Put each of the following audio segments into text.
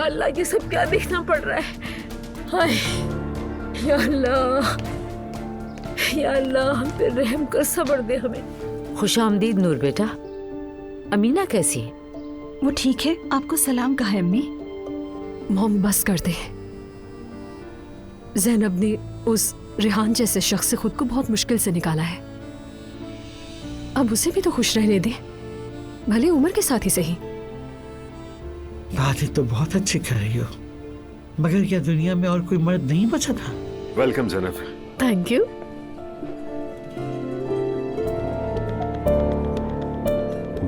अल्लाह, ये सब क्या देखना पड़ रहा है। हाय या अल्लाह, या अल्लाह हम पे रहम कर, सब्र दे हमें। खुशामदीद नूर बेटा। अमीना कैसी है? वो ठीक है। आपको सलाम कहा है अम्मी। मॉम बस कर दे। ज़ैनब ने उस रेहान जैसे शख्स से खुद को बहुत मुश्किल से निकाला है। अब उसे भी तो खुश रहने दे, भले उम्र के साथ ही सही। बातें तो बहुत अच्छी कर रही हो, मगर क्या दुनिया में और कोई मर्द नहीं बचा था? वेलकम ज़ैनब। Thank you.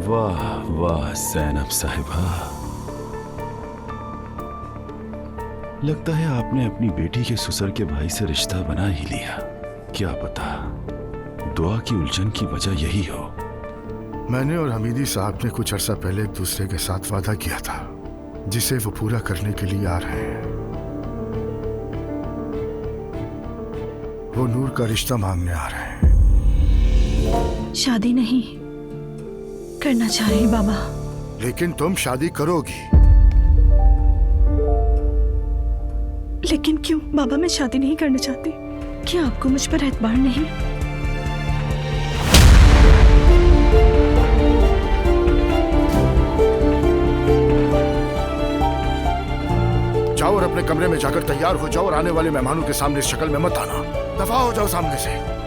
वाह वाह ज़ैनब साहिबा, लगता है आपने अपनी बेटी के ससुर के भाई से रिश्ता बना ही लिया। क्या पता दुआ की उलझन की वजह यही हो। मैंने और हमीदी साहब ने कुछ अर्सा पहले एक दूसरे के साथ वादा किया था, जिसे वो पूरा करने के लिए आ रहे हैं। वो नूर का रिश्ता मांगने आ रहे हैं। शादी नहीं करना चाह रही बाबा। लेकिन तुम शादी करोगी। लेकिन क्यों बाबा? मैं शादी नहीं करना चाहती। क्या आपको मुझ पर एतबार नहीं? जाओ और अपने कमरे में जाकर तैयार हो जाओ और आने वाले मेहमानों के सामने इस शक्ल में मत आना। दफा हो जाओ सामने से।